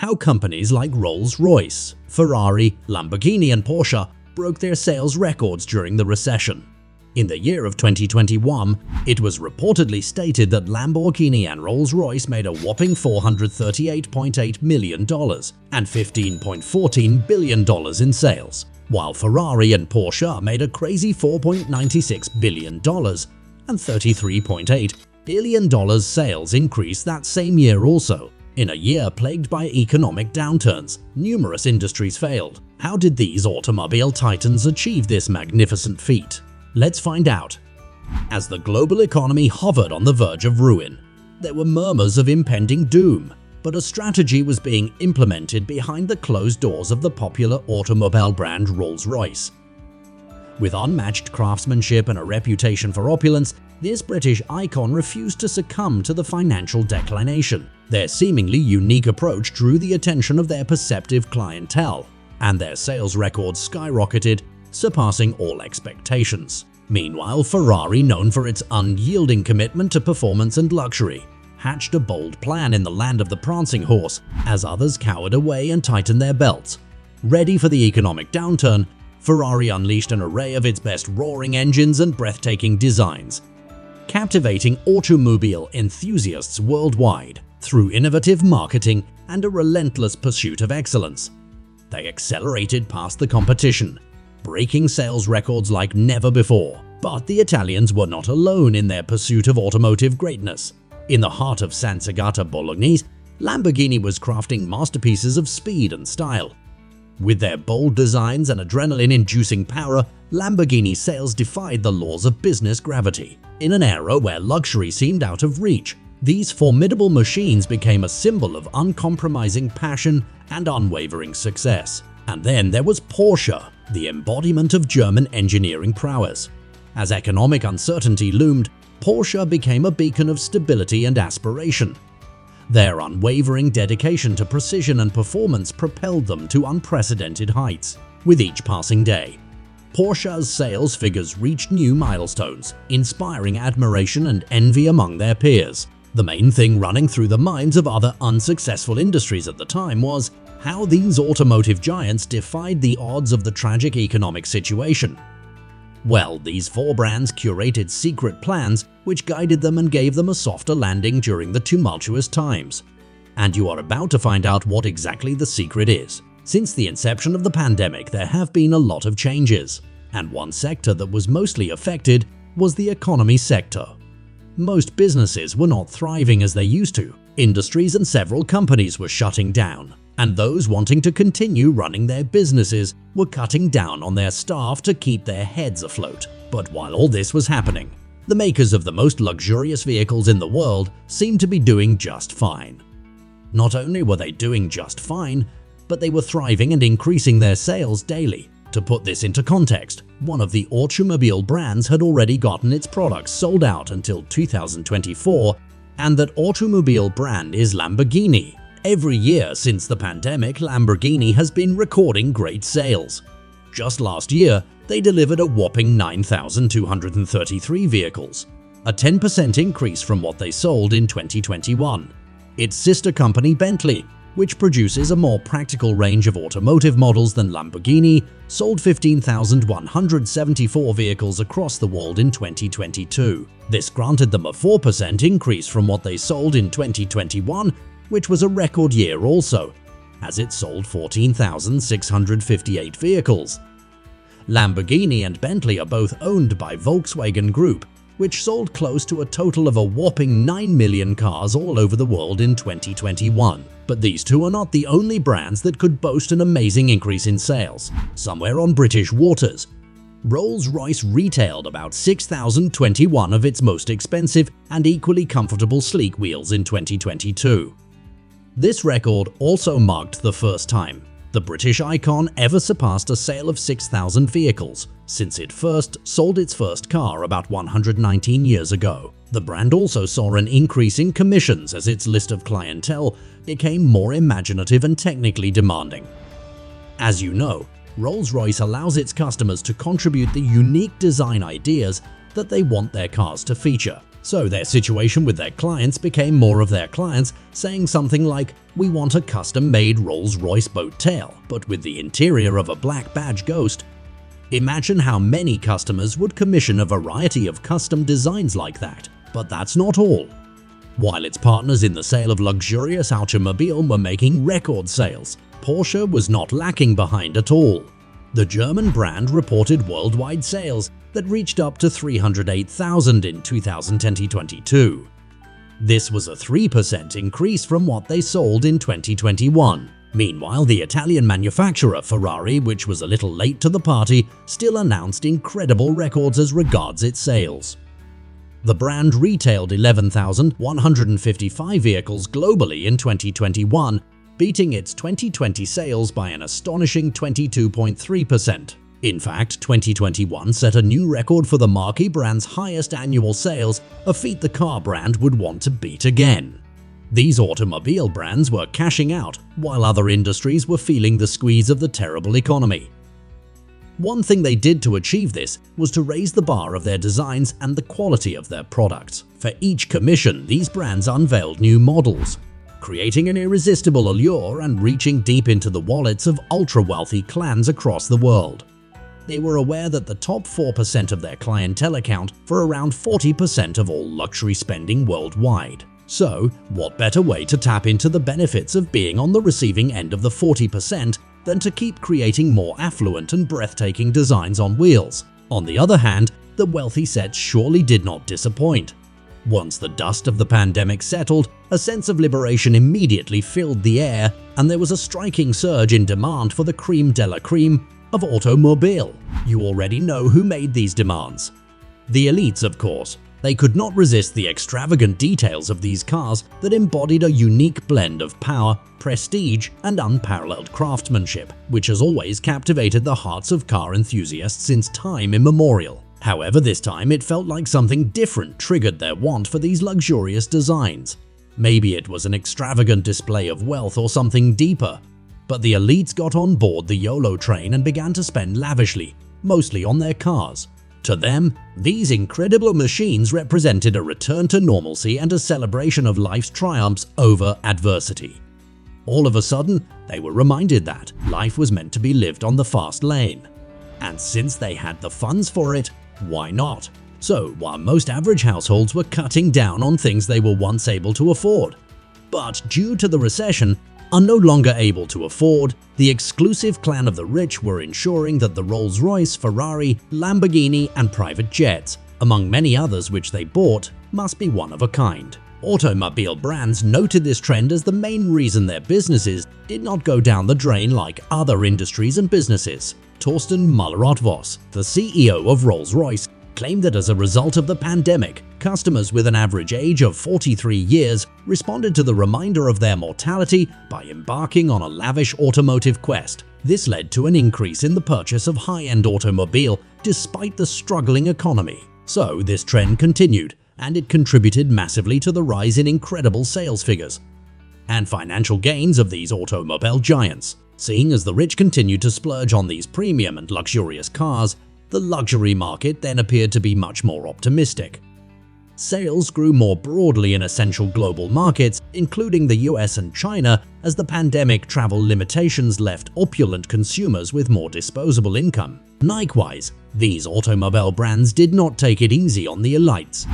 how companies like Rolls Royce, Ferrari, Lamborghini and Porsche broke their sales records during the recession. In the year of 2021, it was reportedly stated that Lamborghini and Rolls Royce made a whopping $438.8 million and $15.14 billion in sales, while Ferrari and Porsche made a crazy $4.96 billion and $33.8 billion sales increase that same year also. In a year plagued by economic downturns, numerous industries failed. How did these automobile titans achieve this magnificent feat? Let's find out. As the global economy hovered on the verge of ruin, there were murmurs of impending doom, but a strategy was being implemented behind the closed doors of the popular automobile brand Rolls Royce. With unmatched craftsmanship and a reputation for opulence, this British icon refused to succumb to the financial declination. Their seemingly unique approach drew the attention of their perceptive clientele, and their sales records skyrocketed, surpassing all expectations. Meanwhile, Ferrari, known for its unyielding commitment to performance and luxury, hatched a bold plan in the land of the prancing horse as others cowered away and tightened their belts. Ready for the economic downturn, Ferrari unleashed an array of its best roaring engines and breathtaking designs, captivating automobile enthusiasts worldwide through innovative marketing and a relentless pursuit of excellence. They accelerated past the competition, breaking sales records like never before. But the Italians were not alone in their pursuit of automotive greatness. In the heart of San Sagata Bolognese, Lamborghini was crafting masterpieces of speed and style. With their bold designs and adrenaline-inducing power, Lamborghini sales defied the laws of business gravity. In an era where luxury seemed out of reach, these formidable machines became a symbol of uncompromising passion and unwavering success. And then there was Porsche, the embodiment of German engineering prowess. As economic uncertainty loomed, Porsche became a beacon of stability and aspiration. Their unwavering dedication to precision and performance propelled them to unprecedented heights. With each passing day, Porsche's sales figures reached new milestones, inspiring admiration and envy among their peers. The main thing running through the minds of other unsuccessful industries at the time was how these automotive giants defied the odds of the tragic economic situation. Well, these four brands curated secret plans which guided them and gave them a softer landing during the tumultuous times. And you are about to find out what exactly the secret is. Since the inception of the pandemic, there have been a lot of changes, and one sector that was mostly affected was the economy sector. Most businesses were not thriving as they used to. Industries and several companies were shutting down, and those wanting to continue running their businesses were cutting down on their staff to keep their heads afloat. But while all this was happening, the makers of the most luxurious vehicles in the world seemed to be doing just fine. Not only were they doing just fine, but they were thriving and increasing their sales daily. To put this into context, one of the automobile brands had already gotten its products sold out until 2024, and that automobile brand is Lamborghini. Every year since the pandemic, Lamborghini has been recording great sales. Just last year, they delivered a whopping 9,233 vehicles, a 10% increase from what they sold in 2021. Its sister company Bentley, which produces a more practical range of automotive models than Lamborghini, sold 15,174 vehicles across the world in 2022. This granted them a 4% increase from what they sold in 2021, which was a record year also, as it sold 14,658 vehicles. Lamborghini and Bentley are both owned by Volkswagen Group, which sold close to a total of a whopping 9 million cars all over the world in 2021. But these two are not the only brands that could boast an amazing increase in sales. Somewhere on British waters, Rolls Royce retailed about 6,021 of its most expensive and equally comfortable sleek wheels in 2022. This record also marked the first time the British icon ever surpassed a sale of 6,000 vehicles since it first sold its first car about 119 years ago. The brand also saw an increase in commissions as its list of clientele became more imaginative and technically demanding. As you know, Rolls-Royce allows its customers to contribute the unique design ideas that they want their cars to feature. So their situation with their clients became more of their clients saying something like, "We want a custom-made Rolls Royce boat tail, but with the interior of a black badge ghost." Imagine how many customers would commission a variety of custom designs like that. But that's not all. While its partners in the sale of luxurious automobile were making record sales, Porsche was not lacking behind at all. The German brand reported worldwide sales that reached up to 308,000 in 2022. This was a 3% increase from what they sold in 2021. Meanwhile, the Italian manufacturer Ferrari, which was a little late to the party, still announced incredible records as regards its sales. The brand retailed 11,155 vehicles globally in 2021, beating its 2020 sales by an astonishing 22.3%. In fact, 2021 set a new record for the marquee brand's highest annual sales, a feat the car brand would want to beat again. These automobile brands were cashing out, while other industries were feeling the squeeze of the terrible economy. One thing they did to achieve this was to raise the bar of their designs and the quality of their products. For each commission, these brands unveiled new models, creating an irresistible allure and reaching deep into the wallets of ultra-wealthy clans across the world. They were aware that the top 4% of their clientele account for around 40% of all luxury spending worldwide. So, what better way to tap into the benefits of being on the receiving end of the 40% than to keep creating more affluent and breathtaking designs on wheels? On the other hand, the wealthy sets surely did not disappoint. Once the dust of the pandemic settled, a sense of liberation immediately filled the air, and there was a striking surge in demand for the creme de la creme of automobile. You already know who made these demands. The elites, of course. They could not resist the extravagant details of these cars that embodied a unique blend of power, prestige, and unparalleled craftsmanship, which has always captivated the hearts of car enthusiasts since time immemorial. However, this time it felt like something different triggered their want for these luxurious designs. Maybe it was an extravagant display of wealth or something deeper. But the elites got on board the YOLO train and began to spend lavishly, mostly on their cars. To them, these incredible machines represented a return to normalcy and a celebration of life's triumphs over adversity. All of a sudden, they were reminded that life was meant to be lived on the fast lane. And since they had the funds for it, why not? So, while most average households were cutting down on things they were once able to afford, but due to the recession, are no longer able to afford, the exclusive clan of the rich were ensuring that the Rolls Royce, Ferrari, Lamborghini, and private jets, among many others which they bought, must be one of a kind. Automobile brands noted this trend as the main reason their businesses did not go down the drain like other industries and businesses. Torsten Müller-Ottwos, the CEO of Rolls Royce, claimed that as a result of the pandemic, customers with an average age of 43 years responded to the reminder of their mortality by embarking on a lavish automotive quest. This led to an increase in the purchase of high-end automobile despite the struggling economy. So this trend continued, and it contributed massively to the rise in incredible sales figures and financial gains of these automobile giants. Seeing as the rich continued to splurge on these premium and luxurious cars, the luxury market then appeared to be much more optimistic. Sales grew more broadly in essential global markets, including the US and China, as the pandemic travel limitations left opulent consumers with more disposable income. Likewise, these automobile brands did not take it easy on the elites.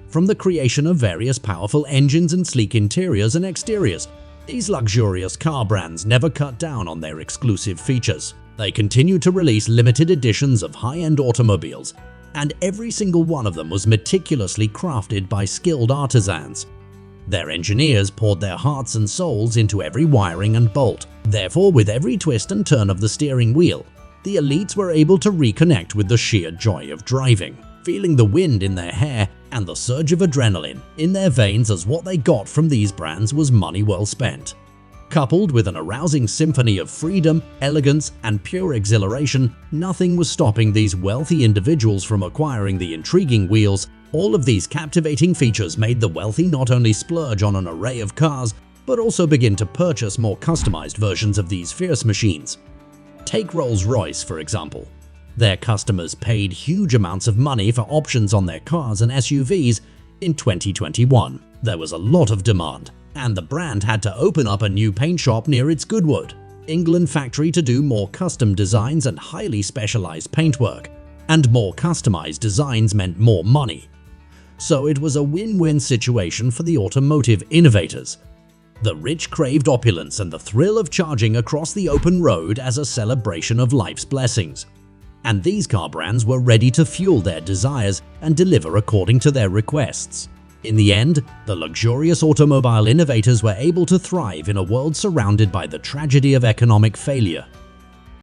From the creation of various powerful engines and sleek interiors and exteriors, these luxurious car brands never cut down on their exclusive features. They continued to release limited editions of high-end automobiles, and every single one of them was meticulously crafted by skilled artisans. Their engineers poured their hearts and souls into every wiring and bolt. Therefore, with every twist and turn of the steering wheel, the elites were able to reconnect with the sheer joy of driving, feeling the wind in their hair and the surge of adrenaline in their veins, as what they got from these brands was money well spent. Coupled with an arousing symphony of freedom, elegance, and pure exhilaration, nothing was stopping these wealthy individuals from acquiring the intriguing wheels. All of these captivating features made the wealthy not only splurge on an array of cars, but also begin to purchase more customized versions of these fierce machines. Take Rolls Royce, for example. Their customers paid huge amounts of money for options on their cars and SUVs, In 2021, there was a lot of demand, and the brand had to open up a new paint shop near its Goodwood, England factory to do more custom designs and highly specialized paintwork. And more customized designs meant more money. So it was a win-win situation for the automotive innovators. The rich craved opulence and the thrill of charging across the open road as a celebration of life's blessings. And these car brands were ready to fuel their desires and deliver according to their requests. In the end, the luxurious automobile innovators were able to thrive in a world surrounded by the tragedy of economic failure.